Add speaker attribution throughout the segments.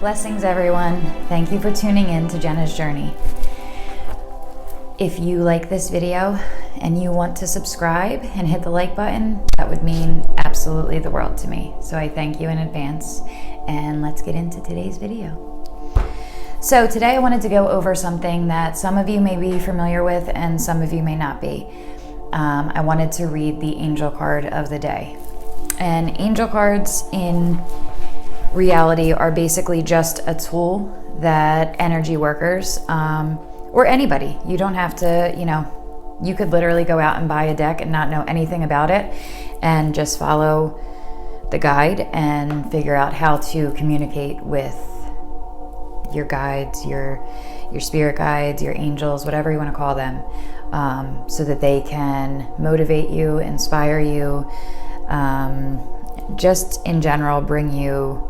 Speaker 1: Blessings, everyone. Thank you for tuning in to Jenna's Journey. If you like this video and you want to subscribe and hit the like button, that would mean absolutely the world to me. So I thank you in advance, and let's get into today's video. So today I wanted to go over something that some of you may be familiar with and some of you may not be. I wanted to read the angel card of the day. And angel cards in reality are basically just a tool that energy workers, or anybody, you don't have to, you could literally go out and buy a deck and not know anything about it and just follow the guide and figure out how to communicate with your guides, your spirit guides, your angels, whatever you want to call them, so that they can motivate you, inspire you, just in general bring you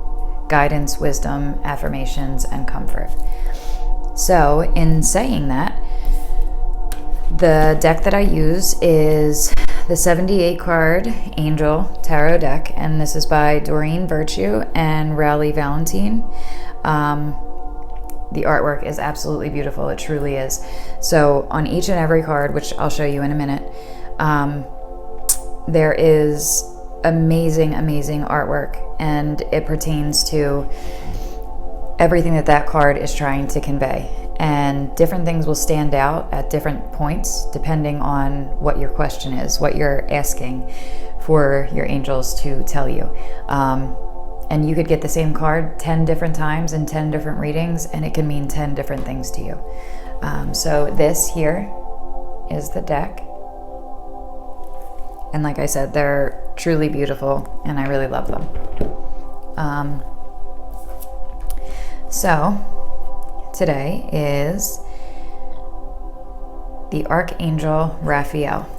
Speaker 1: guidance, wisdom, affirmations, and comfort. So in saying that, the deck that I use is the 78 card Angel Tarot deck, and this is by Doreen Virtue and Raleigh Valentine. The artwork is absolutely beautiful. It truly is. So on each and every card, which I'll show you in a minute, there is amazing artwork, and it pertains to everything that card is trying to convey. And different things will stand out at different points depending on what your question is, what you're asking for your angels to tell you. And you could get the same card 10 different times in 10 different readings, and it can mean 10 different things to you. So this here is the deck. And like I said, they're truly beautiful, and I really love them. So today is the Archangel Raphael.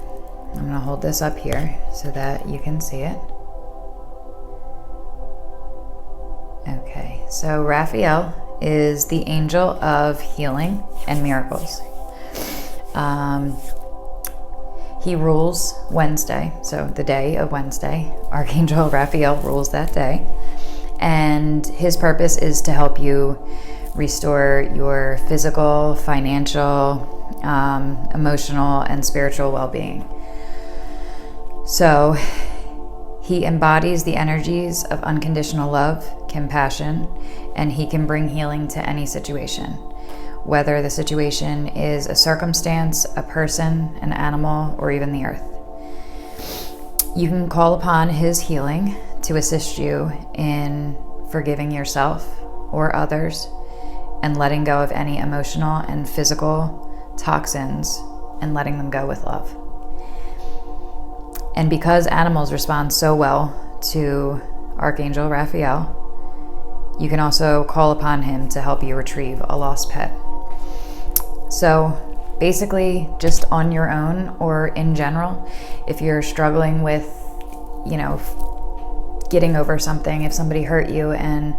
Speaker 1: I'm going to hold this up here so that you can see it. Okay, so Raphael is the angel of healing and miracles. He rules Wednesday, so the day of Wednesday. Archangel Raphael rules that day. And his purpose is to help you restore your physical, financial, emotional, and spiritual well-being. So he embodies the energies of unconditional love, compassion, and he can bring healing to any situation. Whether the situation is a circumstance, a person, an animal, or even the earth. You can call upon his healing to assist you in forgiving yourself or others and letting go of any emotional and physical toxins and letting them go with love. And because animals respond so well to Archangel Raphael, you can also call upon him to help you retrieve a lost pet. So basically, just on your own or in general, if you're struggling with, getting over something, if somebody hurt you and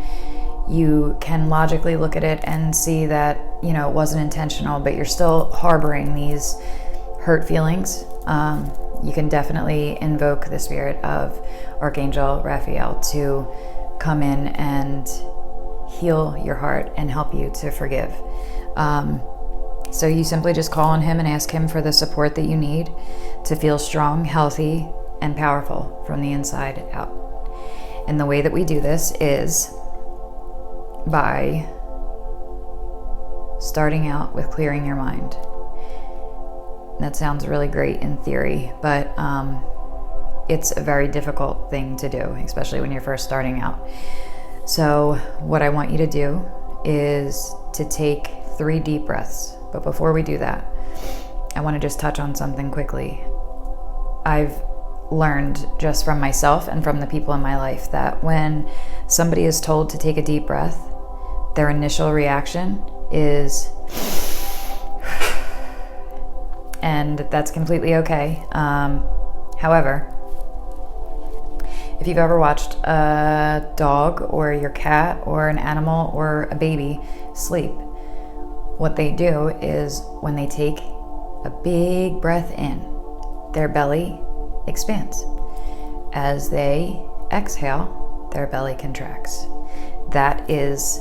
Speaker 1: you can logically look at it and see that, it wasn't intentional, but you're still harboring these hurt feelings, you can definitely invoke the spirit of Archangel Raphael to come in and heal your heart and help you to forgive. So you simply just call on him and ask him for the support that you need to feel strong, healthy, and powerful from the inside out. And the way that we do this is by starting out with clearing your mind. That sounds really great in theory, but it's a very difficult thing to do, especially when you're first starting out. So what I want you to do is to take 3 deep breaths. But before we do that, I want to just touch on something quickly. I've learned just from myself and from the people in my life that when somebody is told to take a deep breath, their initial reaction is, and that's completely okay. However, if you've ever watched a dog or your cat or an animal or a baby sleep, what they do is when they take a big breath in, their belly expands. As they exhale, their belly contracts. That is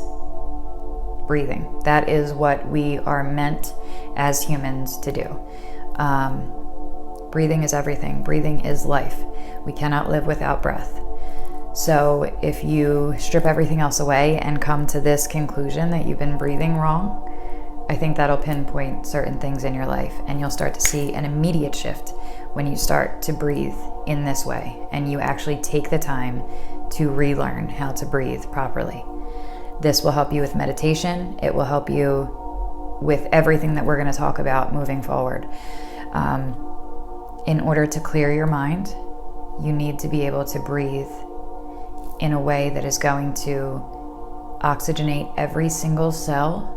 Speaker 1: breathing. That is what we are meant as humans to do. Breathing is everything. Breathing is life. We cannot live without breath. So if you strip everything else away and come to this conclusion that you've been breathing wrong, I think that'll pinpoint certain things in your life, and you'll start to see an immediate shift when you start to breathe in this way and you actually take the time to relearn how to breathe properly. This will help you with meditation. It will help you with everything that we're going to talk about moving forward. In order to clear your mind, you need to be able to breathe in a way that is going to oxygenate every single cell,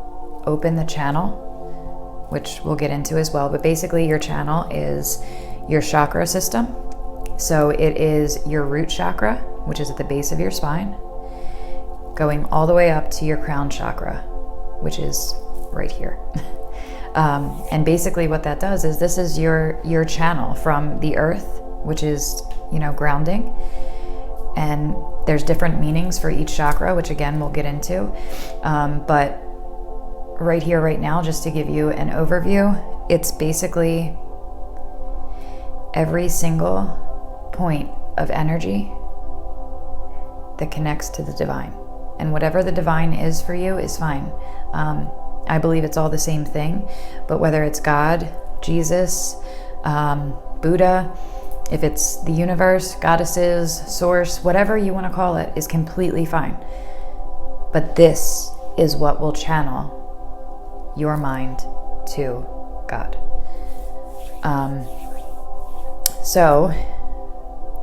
Speaker 1: open the channel, which we'll get into as well. But basically your channel is your chakra system. So it is your root chakra, which is at the base of your spine, going all the way up to your crown chakra, which is right here. And basically what that does is this is your channel from the earth, which is, grounding. And there's different meanings for each chakra, which again, we'll get into. But right here, right now, just to give you an overview, it's basically every single point of energy that connects to the divine. And whatever the divine is for you is fine. I believe it's all the same thing, but whether it's God, Jesus, Buddha, if it's the universe, goddesses, source, whatever you want to call it, is completely fine. But this is what will channel your mind to God. So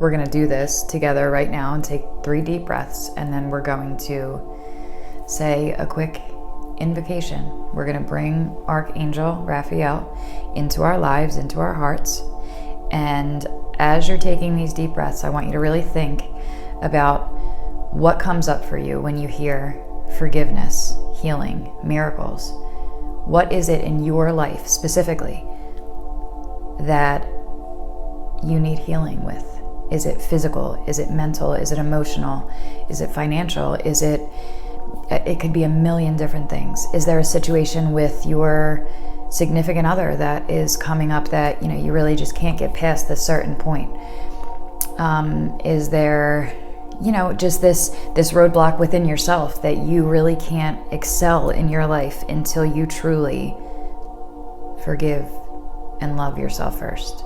Speaker 1: we're going to do this together right now and take 3 deep breaths, and then we're going to say a quick invocation. We're going to bring Archangel Raphael into our lives, into our hearts. And as you're taking these deep breaths, I want you to really think about what comes up for you when you hear forgiveness, healing, miracles. What is it in your life specifically that you need healing with? Is it physical? Is it mental? Is it emotional? Is it financial? It could be a million different things. Is there a situation with your significant other that is coming up that, you really just can't get past this certain point? Is there, just this roadblock within yourself that you really can't excel in your life until you truly forgive and love yourself first?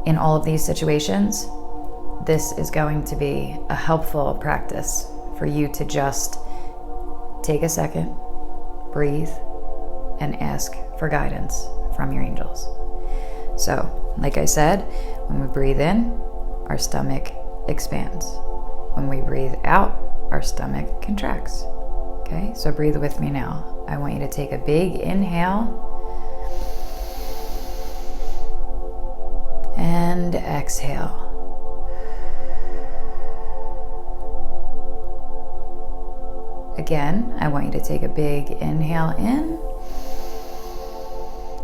Speaker 1: In all of these situations, this is going to be a helpful practice for you to just take a second, breathe, and ask for guidance from your angels. So, like I said, when we breathe in, our stomach expands. When we breathe out, our stomach contracts. Okay, so breathe with me now. I want you to take a big inhale and exhale. Again, I want you to take a big inhale in,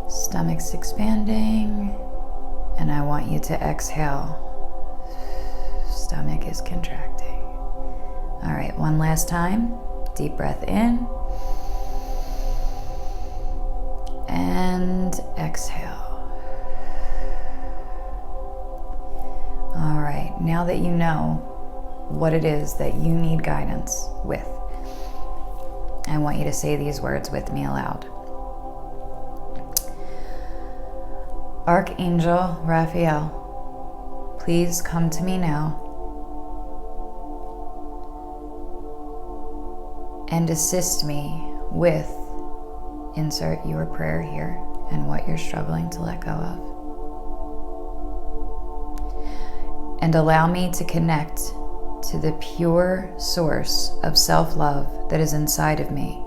Speaker 1: stomach's expanding, and I want you to exhale. Stomach is contracting. All right, one last time. Deep breath in and exhale. All right, now that you know what it is that you need guidance with, I want you to say these words with me aloud. Archangel Raphael, please come to me now and assist me with, insert your prayer here and what you're struggling to let go of. And allow me to connect to the pure source of self-love that is inside of me.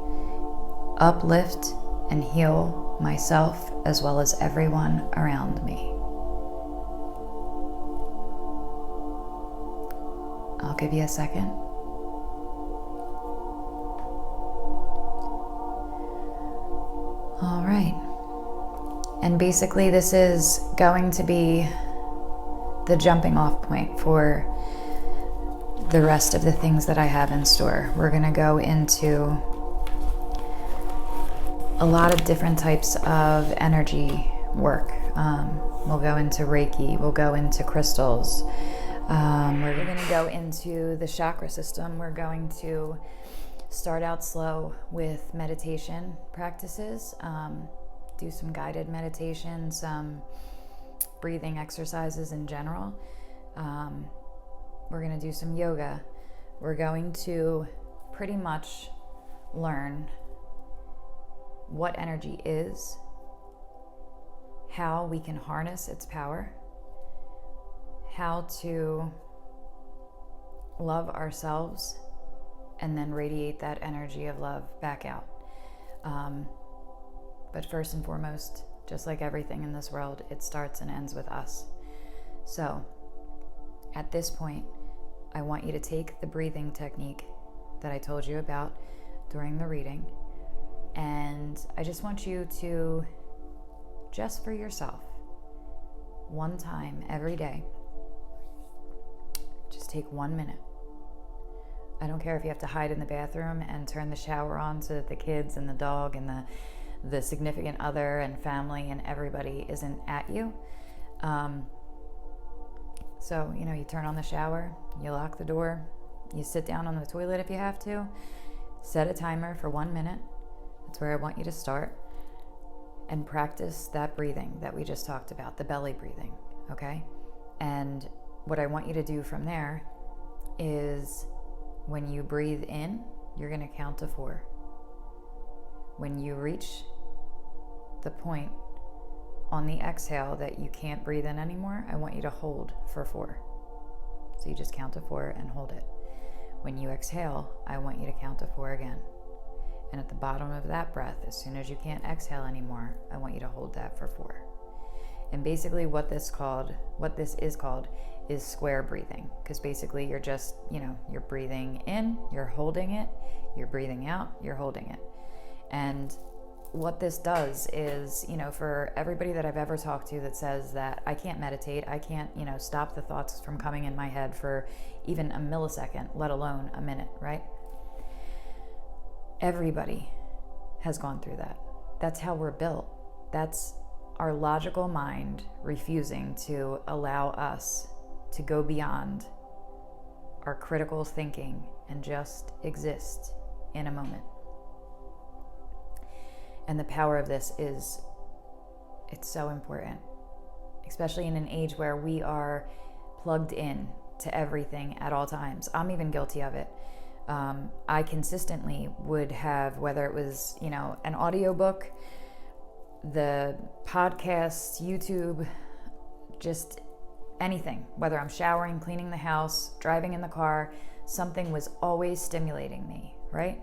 Speaker 1: Uplift and heal myself as well as everyone around me. I'll give you a second. All right. And basically this is going to be the jumping off point for the rest of the things that I have in store. We're going to go into a lot of different types of energy work. We'll go into Reiki, we'll go into crystals. We're going to go into the chakra system. We're going to start out slow with meditation practices, do some guided meditation, some breathing exercises in general. We're going to do some yoga. We're going to pretty much learn what energy is, how we can harness its power, how to love ourselves, and then radiate that energy of love back out. But first and foremost, just like everything in this world, it starts and ends with us. So at this point, I want you to take the breathing technique that I told you about during the reading, and I just want you to, just for yourself, one time every day, just take 1 minute. I don't care if you have to hide in the bathroom and turn the shower on so that the kids and the dog and the significant other and family and everybody isn't at you. So, you turn on the shower, you lock the door, you sit down on the toilet if you have to, set a timer for 1 minute. That's where I want you to start, and practice that breathing that we just talked about, the belly breathing, okay? And what I want you to do from there is, when you breathe in, you're going to count to 4. When you reach the point on the exhale that you can't breathe in anymore, I want you to hold for 4. So you just count to 4 and hold it. When you exhale, I want you to count to 4 again. And at the bottom of that breath, as soon as you can't exhale anymore, I want you to hold that for 4. And basically what this is called is square breathing, because basically you're just, you're breathing in, you're holding it, you're breathing out, you're holding it. And what this does is, for everybody that I've ever talked to that says that I can't meditate, I can't, stop the thoughts from coming in my head for even a millisecond, let alone a minute, right? Everybody has gone through that. That's how we're built. That's our logical mind refusing to allow us to go beyond our critical thinking and just exist in a moment. And the power of this it's so important, especially in an age where we are plugged in to everything at all times. I'm even guilty of it. I consistently would have, whether it was, an audiobook, the podcast, YouTube, just anything, whether I'm showering, cleaning the house, driving in the car, something was always stimulating me, right?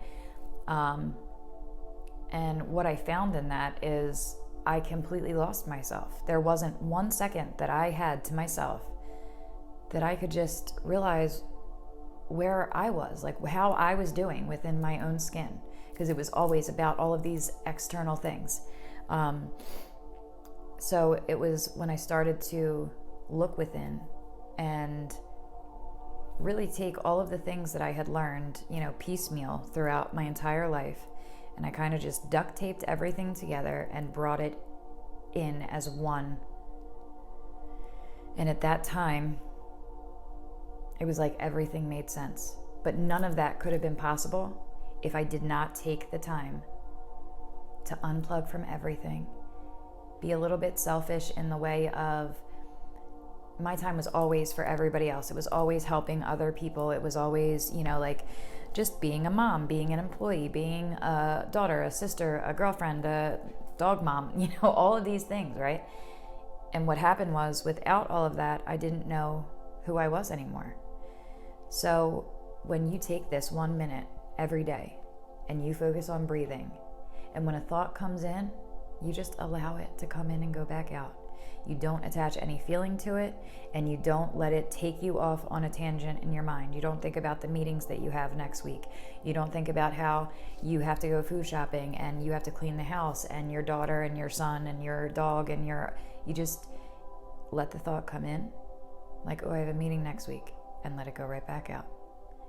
Speaker 1: And what I found in that is I completely lost myself. There wasn't 1 second that I had to myself that I could just realize where I was, like how I was doing within my own skin, because it was always about all of these external things. So it was when I started to look within and really take all of the things that I had learned, piecemeal throughout my entire life, and I kind of just duct taped everything together and brought it in as one. And at that time, it was like everything made sense. But none of that could have been possible if I did not take the time to unplug from everything, be a little bit selfish in the way of, my time was always for everybody else. It was always helping other people. It was always, just being a mom, being an employee, being a daughter, a sister, a girlfriend, a dog mom, all of these things, right? And what happened was, without all of that, I didn't know who I was anymore. So when you take this 1 minute every day and you focus on breathing, and when a thought comes in, you just allow it to come in and go back out. You don't attach any feeling to it, and you don't let it take you off on a tangent in your mind. You don't think about the meetings that you have next week. You don't think about how you have to go food shopping and you have to clean the house and your daughter and your son and your dog and you just let the thought come in, like, oh, I have a meeting next week, and let it go right back out.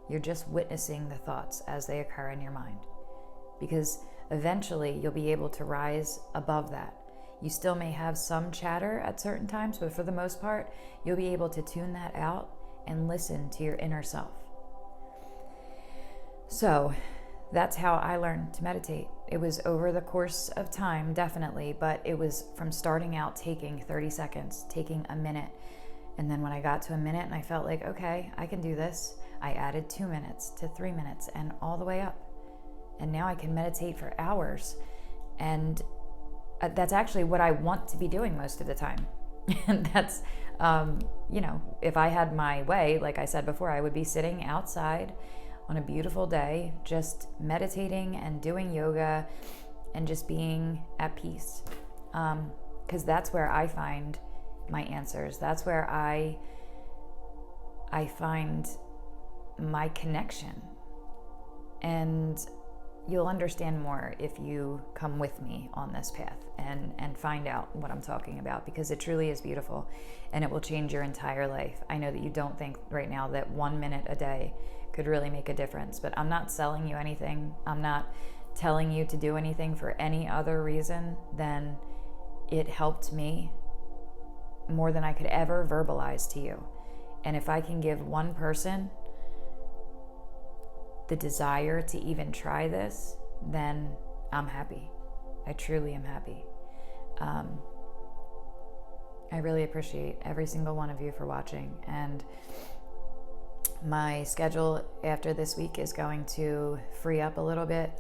Speaker 1: You're just witnessing the thoughts as they occur in your mind. Because eventually you'll be able to rise above that. You still may have some chatter at certain times, but for the most part, you'll be able to tune that out and listen to your inner self. So that's how I learned to meditate. It was over the course of time, definitely, but it was from starting out taking 30 seconds, taking a minute. And then when I got to a minute and I felt like, okay, I can do this, I added 2 minutes to 3 minutes and all the way up. And now I can meditate for hours. And that's actually what I want to be doing most of the time. And that's, if I had my way, like I said before, I would be sitting outside on a beautiful day, just meditating and doing yoga and just being at peace. Because that's where I find my answers. That's where I find my connection. And you'll understand more if you come with me on this path and find out what I'm talking about, because it truly is beautiful and it will change your entire life. I know that you don't think right now that 1 minute a day could really make a difference, but I'm not selling you anything. I'm not telling you to do anything for any other reason than it helped me more than I could ever verbalize to you. And if I can give one person the desire to even try this, then I'm happy. I truly am happy. I really appreciate every single one of you for watching. And my schedule after this week is going to free up a little bit.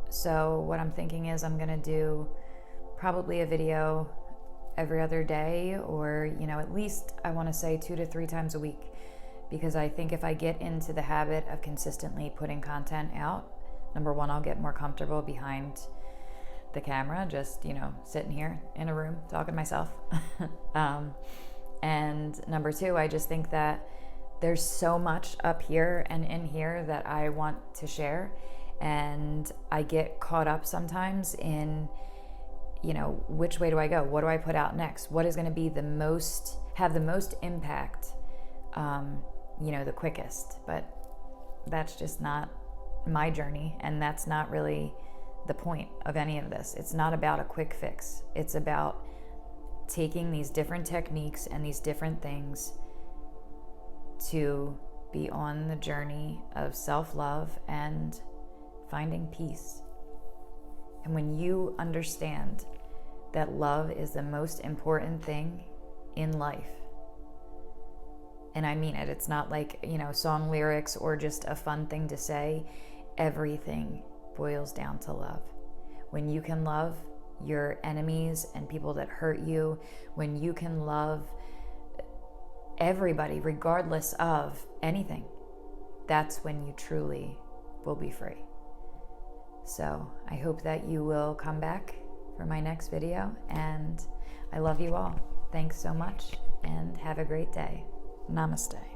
Speaker 1: So what I'm thinking is I'm gonna do probably a video every other day, or at least I want to say 2 to 3 times a week, because I think if I get into the habit of consistently putting content out, number one, I'll get more comfortable behind the camera, just sitting here in a room talking to myself. And number two, I just think that there's so much up here and in here that I want to share, and I get caught up sometimes in which way do I go? What do I put out next? What is going to be have the most impact, the quickest? But that's just not my journey, and that's not really the point of any of this. It's not about a quick fix. It's about taking these different techniques and these different things to be on the journey of self-love and finding peace. And when you understand that love is the most important thing in life, and I mean it, it's not like, song lyrics or just a fun thing to say. Everything boils down to love. When you can love your enemies and people that hurt you, when you can love everybody regardless of anything, that's when you truly will be free. So I hope that you will come back for my next video, and I love you all. Thanks so much, and have a great day. Namaste.